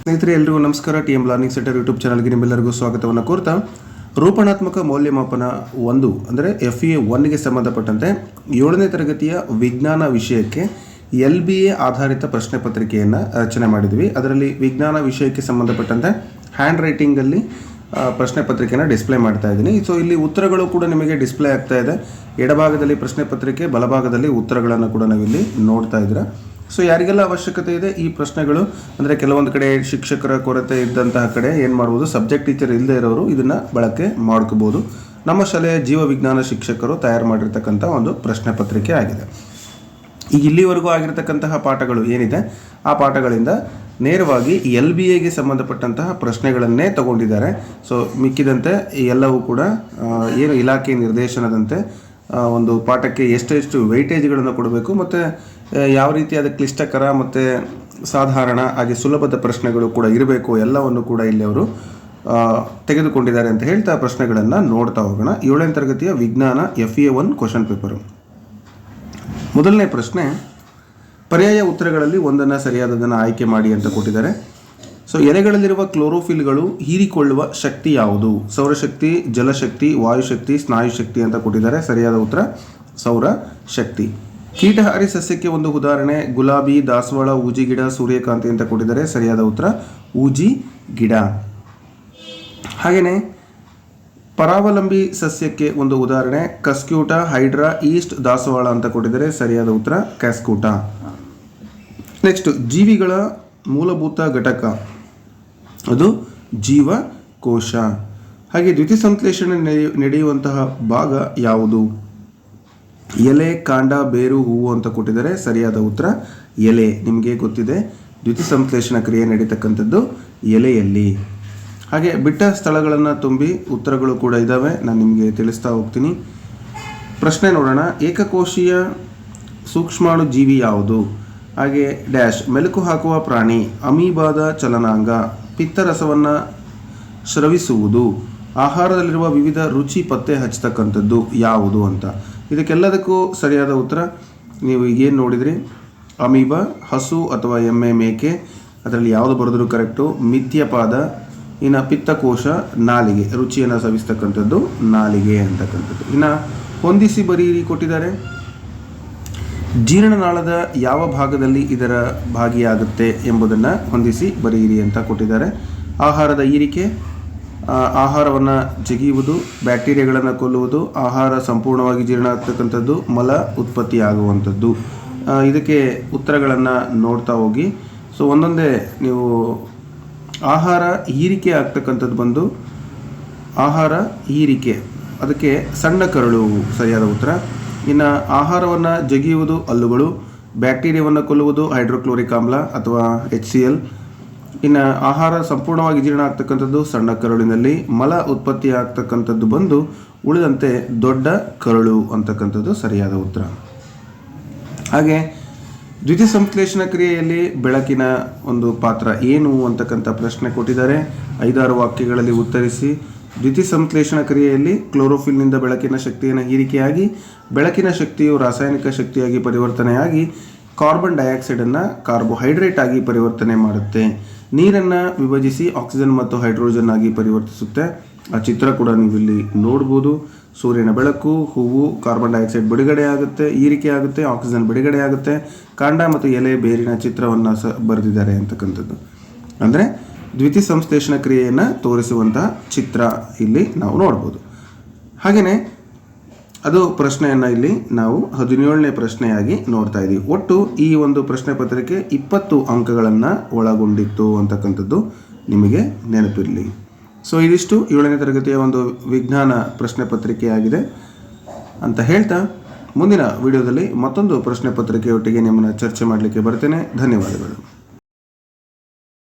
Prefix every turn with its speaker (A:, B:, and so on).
A: ಸ್ನೇಹಿತರೆ ಎಲ್ಲರಿಗೂ ನಮಸ್ಕಾರ. TM ಲರ್ನಿಂಗ್ ಸೆಂಟರ್ ಯೂಟ್ಯೂಬ್ ಚಾನಲ್ಗೆ ನಿಮ್ಮೆಲ್ಲರಿಗೂ ಸ್ವಾಗತವನ್ನು ಕೋರ್ತಾ ರೂಪಣಾತ್ಮಕ ಮೌಲ್ಯಮಾಪನ 1 ಅಂದರೆ FEA 1ಗೆ ಸಂಬಂಧಪಟ್ಟಂತೆ 7ನೇ ತರಗತಿಯ ವಿಜ್ಞಾನ ವಿಷಯಕ್ಕೆ LBA ಆಧಾರಿತ ಪ್ರಶ್ನೆ ಪತ್ರಿಕೆಯನ್ನು ರಚನೆ ಮಾಡಿದ್ವಿ. ಅದರಲ್ಲಿ ವಿಜ್ಞಾನ ವಿಷಯಕ್ಕೆ ಸಂಬಂಧಪಟ್ಟಂತೆ ಹ್ಯಾಂಡ್ ರೈಟಿಂಗಲ್ಲಿ ಪ್ರಶ್ನೆ ಪತ್ರಿಕೆಯನ್ನು ಡಿಸ್ಪ್ಲೇ ಮಾಡ್ತಾ ಇದ್ದೀನಿ. ಸೊ ಇಲ್ಲಿ ಉತ್ತರಗಳು ಕೂಡ ನಿಮಗೆ ಡಿಸ್ಪ್ಲೇ ಆಗ್ತಾ ಇದೆ. ಎಡಭಾಗದಲ್ಲಿ ಪ್ರಶ್ನೆ ಪತ್ರಿಕೆ, ಬಲಭಾಗದಲ್ಲಿ ಉತ್ತರಗಳನ್ನು ಕೂಡ ನಾವಿಲ್ಲಿ ನೋಡ್ತಾ ಇದ್ದೀರಾ. ಸೊ ಯಾರಿಗೆಲ್ಲ ಅವಶ್ಯಕತೆ ಇದೆ ಈ ಪ್ರಶ್ನೆಗಳು ಅಂದರೆ ಕೆಲವೊಂದು ಕಡೆ ಶಿಕ್ಷಕರ ಕೊರತೆ ಇದ್ದಂತಹ ಕಡೆ ಏನು ಮಾಡ್ಬೋದು, ಸಬ್ಜೆಕ್ಟ್ ಟೀಚರ್ ಇಲ್ಲದೆ ಇರೋರು ಇದನ್ನು ಬಳಕೆ ಮಾಡ್ಕೋಬೋದು. ನಮ್ಮ ಶಾಲೆಯ ಜೀವ ವಿಜ್ಞಾನ ಶಿಕ್ಷಕರು ತಯಾರು ಮಾಡಿರ್ತಕ್ಕಂಥ ಒಂದು ಪ್ರಶ್ನೆ ಪತ್ರಿಕೆ ಆಗಿದೆ. ಈಗ ಇಲ್ಲಿವರೆಗೂ ಆಗಿರತಕ್ಕಂತಹ ಪಾಠಗಳು ಏನಿದೆ ಆ ಪಾಠಗಳಿಂದ ನೇರವಾಗಿ LBAಗೆ ಸಂಬಂಧಪಟ್ಟಂತಹ ಪ್ರಶ್ನೆಗಳನ್ನೇ ತಗೊಂಡಿದ್ದಾರೆ. ಸೊ ಮಿಕ್ಕಿದಂತೆ ಎಲ್ಲವೂ ಕೂಡ ಏನು ಇಲಾಖೆ ನಿರ್ದೇಶನದಂತೆ ಒಂದು ಪಾಠಕ್ಕೆ ಎಷ್ಟೆಷ್ಟು ವೆಯ್ಟೇಜ್ಗಳನ್ನು ಕೊಡಬೇಕು ಮತ್ತು ಯಾವ ರೀತಿಯಾದ ಕ್ಲಿಷ್ಟಕರ ಮತ್ತು ಸಾಧಾರಣ ಹಾಗೆ ಸುಲಭದ ಪ್ರಶ್ನೆಗಳು ಕೂಡ ಇರಬೇಕು ಎಲ್ಲವನ್ನು ಕೂಡ ಇಲ್ಲಿ ಅವರು ತೆಗೆದುಕೊಂಡಿದ್ದಾರೆ ಅಂತ ಹೇಳ್ತಾ ಪ್ರಶ್ನೆಗಳನ್ನು ನೋಡ್ತಾ ಹೋಗೋಣ. 7ನೇ ತರಗತಿಯ ವಿಜ್ಞಾನ FEA 1 ಕ್ವಶನ್ ಪೇಪರು. ಮೊದಲನೇ ಪ್ರಶ್ನೆ, ಪರ್ಯಾಯ ಉತ್ತರಗಳಲ್ಲಿ ಒಂದನ್ನು ಸರಿಯಾದದನ್ನು ಆಯ್ಕೆ ಮಾಡಿ ಅಂತ ಕೊಟ್ಟಿದ್ದಾರೆ. ಸೊ ಎಲೆಗಳಲ್ಲಿರುವ ಕ್ಲೋರೋಫಿಲ್ಗಳು ಹೀರಿಕೊಳ್ಳುವ ಶಕ್ತಿ ಯಾವುದು? ಸೌರಶಕ್ತಿ, ಜಲಶಕ್ತಿ, ವಾಯುಶಕ್ತಿ, ಸ್ನಾಯುಶಕ್ತಿ ಅಂತ ಕೊಟ್ಟಿದ್ದಾರೆ. ಸರಿಯಾದ ಉತ್ತರ ಸೌರಶಕ್ತಿ. ಕೀಟಹಾರಿ ಸಸ್ಯಕ್ಕೆ ಒಂದು ಉದಾಹರಣೆ ಗುಲಾಬಿ, ದಾಸವಾಳ, ಊಜಿ ಗಿಡ, ಸೂರ್ಯಕಾಂತಿ ಅಂತ ಕೊಟ್ಟಿದ್ದಾರೆ. ಸರಿಯಾದ ಉತ್ತರ ಊಜಿ ಗಿಡ. ಹಾಗೆಯೇ ಪರಾವಲಂಬಿ ಸಸ್ಯಕ್ಕೆ ಒಂದು ಉದಾಹರಣೆ ಕಸ್ಕ್ಯೂಟ, ಹೈಡ್ರಾ, ಈಸ್ಟ್, ದಾಸವಾಳ ಅಂತ ಕೊಟ್ಟಿದ್ದಾರೆ. ಸರಿಯಾದ ಉತ್ತರ ಕ್ಯಾಸ್ಕೂಟ. ನೆಕ್ಸ್ಟ್, ಜೀವಿಗಳ ಮೂಲಭೂತ ಘಟಕ ಅದು ಜೀವಕೋಶ. ಹಾಗೆ ದ್ಯುತಿಸಂಶ್ಲೇಷಣೆ ನಡೆಯುವಂತಹ ಭಾಗ ಯಾವುದು? ಎಲೆ, ಕಾಂಡ, ಬೇರು, ಹೂವು ಅಂತ ಕೊಟ್ಟಿದ್ದಾರೆ. ಸರಿಯಾದ ಉತ್ತರ ಎಲೆ. ನಿಮಗೆ ಗೊತ್ತಿದೆ ದ್ಯುತಿಸಂಶ್ಲೇಷಣ ಕ್ರಿಯೆ ನಡೀತಕ್ಕಂಥದ್ದು ಎಲೆಯಲ್ಲಿ. ಹಾಗೆ ಬಿಟ್ಟ ಸ್ಥಳಗಳನ್ನು ತುಂಬಿ ಉತ್ತರಗಳು ಕೂಡ ಇದ್ದಾವೆ, ನಾನು ನಿಮಗೆ ತಿಳಿಸ್ತಾ ಹೋಗ್ತೀನಿ. ಪ್ರಶ್ನೆ ನೋಡೋಣ. ಏಕಕೋಶೀಯ ಸೂಕ್ಷ್ಮಾಣು ಜೀವಿ ಯಾವುದು? ಹಾಗೆ ಡ್ಯಾಶ್ ಮೆಲುಕು ಹಾಕುವ ಪ್ರಾಣಿ, ಅಮೀಬಾದ ಚಲನಾಂಗ, ಪಿತ್ತರಸವನ್ನು ಸ್ರವಿಸುವುದು, ಆಹಾರದಲ್ಲಿರುವ ವಿವಿಧ ರುಚಿ ಪತ್ತೆ ಹಚ್ಚತಕ್ಕಂಥದ್ದು ಯಾವುದು ಅಂತ. ಇದಕ್ಕೆಲ್ಲದಕ್ಕೂ ಸರಿಯಾದ ಉತ್ತರ ನೀವು ಈಗೇನು ನೋಡಿದ್ರಿ, ಅಮೀಬಾ, ಹಸು ಅಥವಾ ಎಮ್ಮೆ, ಮೇಕೆ, ಅದರಲ್ಲಿ ಯಾವುದು ಬರೆದರೂ ಕರೆಕ್ಟು. ಮಿಥ್ಯಪಾದ, ಇನ್ನು ಪಿತ್ತಕೋಶ ನಾಲಿಗೆ, ರುಚಿಯನ್ನು ಸವಿಸ್ತಕ್ಕಂಥದ್ದು ನಾಲಿಗೆ ಅಂತಕ್ಕಂಥದ್ದು. ಇನ್ನು ಹೊಂದಿಸಿ ಬರೀರಿ ಕೊಟ್ಟಿದ್ದಾರೆ. ಜೀರ್ಣನಾಳದ ಯಾವ ಭಾಗದಲ್ಲಿ ಇದರ ಭಾಗಿಯಾಗುತ್ತೆ ಎಂಬುದನ್ನು ಹೊಂದಿಸಿ ಬರೆಯಿರಿ ಅಂತ ಕೊಟ್ಟಿದ್ದಾರೆ. ಆಹಾರದ ಹೀರಿಕೆ, ಆಹಾರವನ್ನು ಜಗಿಯುವುದು, ಬ್ಯಾಕ್ಟೀರಿಯಾಗಳನ್ನು ಕೊಲ್ಲುವುದು, ಆಹಾರ ಸಂಪೂರ್ಣವಾಗಿ ಜೀರ್ಣ ಆಗ್ತಕ್ಕಂಥದ್ದು, ಮಲ ಉತ್ಪತ್ತಿ ಆಗುವಂಥದ್ದು. ಇದಕ್ಕೆ ಉತ್ತರಗಳನ್ನು ನೋಡ್ತಾ ಹೋಗಿ. ಸೊ ಒಂದೊಂದೇ ನೀವು ಆಹಾರ ಹೀರಿಕೆ ಆಗ್ತಕ್ಕಂಥದ್ದು ಬಂದು ಆಹಾರ ಹೀರಿಕೆ, ಅದಕ್ಕೆ ಸಣ್ಣ ಕರಳು ಸರಿಯಾದ ಉತ್ತರ. ಇನ್ನು ಆಹಾರವನ್ನು ಜಗಿಯುವುದು ಹಲ್ಲುಗಳು, ಬ್ಯಾಕ್ಟೀರಿಯಾವನ್ನು ಕೊಲ್ಲುವುದು ಹೈಡ್ರೋಕ್ಲೋರಿಕ್ ಆಮ್ಲ ಅಥವಾ HCl. ಇನ್ನು ಆಹಾರ ಸಂಪೂರ್ಣವಾಗಿ ಜೀರ್ಣ ಆಗ್ತಕ್ಕಂಥದ್ದು ಸಣ್ಣ ಕರುಳಿನಲ್ಲಿ, ಮಲ ಉತ್ಪತ್ತಿ ಆಗ್ತಕ್ಕಂಥದ್ದು ಬಂದು ಉಳಿದಂತೆ ದೊಡ್ಡ ಕರುಳು ಅಂತಕ್ಕಂಥದ್ದು ಸರಿಯಾದ ಉತ್ತರ. ಹಾಗೆ ದ್ಯುತಿಸಂಶ್ಲೇಷಣ ಕ್ರಿಯೆಯಲ್ಲಿ ಬೆಳಕಿನ ಒಂದು ಪಾತ್ರ ಏನು ಅಂತಕ್ಕಂಥ ಪ್ರಶ್ನೆ ಕೊಟ್ಟಿದ್ದಾರೆ. 5-6 ವಾಕ್ಯಗಳಲ್ಲಿ ಉತ್ತರಿಸಿ. ದ್ಯುತಿಸಂಶ್ಲೇಷಣ ಕ್ರಿಯೆಯಲ್ಲಿ ಕ್ಲೋರೋಫಿಲ್ನಿಂದ ಬೆಳಕಿನ ಶಕ್ತಿಯನ್ನು ಹೀರಿಕೆಯಾಗಿ ಬೆಳಕಿನ ಶಕ್ತಿಯು ರಾಸಾಯನಿಕ ಶಕ್ತಿಯಾಗಿ ಪರಿವರ್ತನೆಯಾಗಿ ಕಾರ್ಬನ್ ಡೈಆಕ್ಸೈಡನ್ನು ಕಾರ್ಬೋಹೈಡ್ರೇಟ್ ಆಗಿ ಪರಿವರ್ತನೆ ಮಾಡುತ್ತೆ. ನೀರನ್ನು ವಿಭಜಿಸಿ ಆಕ್ಸಿಜನ್ ಮತ್ತು ಹೈಡ್ರೋಜನ್ ಆಗಿ ಪರಿವರ್ತಿಸುತ್ತೆ. ಆ ಚಿತ್ರ ಕೂಡ ನೀವು ಇಲ್ಲಿ ನೋಡ್ಬೋದು. ಸೂರ್ಯನ ಬೆಳಕು, ಹೂವು, ಕಾರ್ಬನ್ ಡೈಆಕ್ಸೈಡ್ ಬಿಡುಗಡೆ ಆಗುತ್ತೆ, ಹೀರಿಕೆ ಆಗುತ್ತೆ, ಆಕ್ಸಿಜನ್ ಬಿಡುಗಡೆ ಆಗುತ್ತೆ. ಕಾಂಡ ಮತ್ತು ಎಲೆ, ಬೇರಿನ ಚಿತ್ರವನ್ನು ಬರೆದಿದ್ದಾರೆ ಅಂತಕ್ಕಂಥದ್ದು. ಅಂದರೆ ದ್ಯುತಿಸಂಶ್ಲೇಷಣ ಕ್ರಿಯೆಯನ್ನು ತೋರಿಸುವಂತಹ ಚಿತ್ರ ಇಲ್ಲಿ ನಾವು ನೋಡ್ಬೋದು. ಹಾಗೆಯೇ ಅದು ಪ್ರಶ್ನೆಯನ್ನು ಇಲ್ಲಿ ನಾವು 17ನೇ ಪ್ರಶ್ನೆಯಾಗಿ ನೋಡ್ತಾ ಇದ್ದೀವಿ. ಒಟ್ಟು ಈ ಒಂದು ಪ್ರಶ್ನೆ ಪತ್ರಿಕೆ 20 ಅಂಕಗಳನ್ನು ಒಳಗೊಂಡಿತ್ತು ಅಂತಕ್ಕಂಥದ್ದು ನಿಮಗೆ ನೆನಪಿರಲಿ. ಸೊ ಇದಿಷ್ಟು 7ನೇ ತರಗತಿಯ ಒಂದು ವಿಜ್ಞಾನ ಪ್ರಶ್ನೆ ಪತ್ರಿಕೆಯಾಗಿದೆ ಅಂತ ಹೇಳ್ತಾ ಮುಂದಿನ ವಿಡಿಯೋದಲ್ಲಿ ಮತ್ತೊಂದು ಪ್ರಶ್ನೆ ಪತ್ರಿಕೆಯೊಟ್ಟಿಗೆ ನಿಮ್ಮನ್ನು ಚರ್ಚೆ ಮಾಡಲಿಕ್ಕೆ ಬರ್ತೇನೆ. ಧನ್ಯವಾದಗಳು.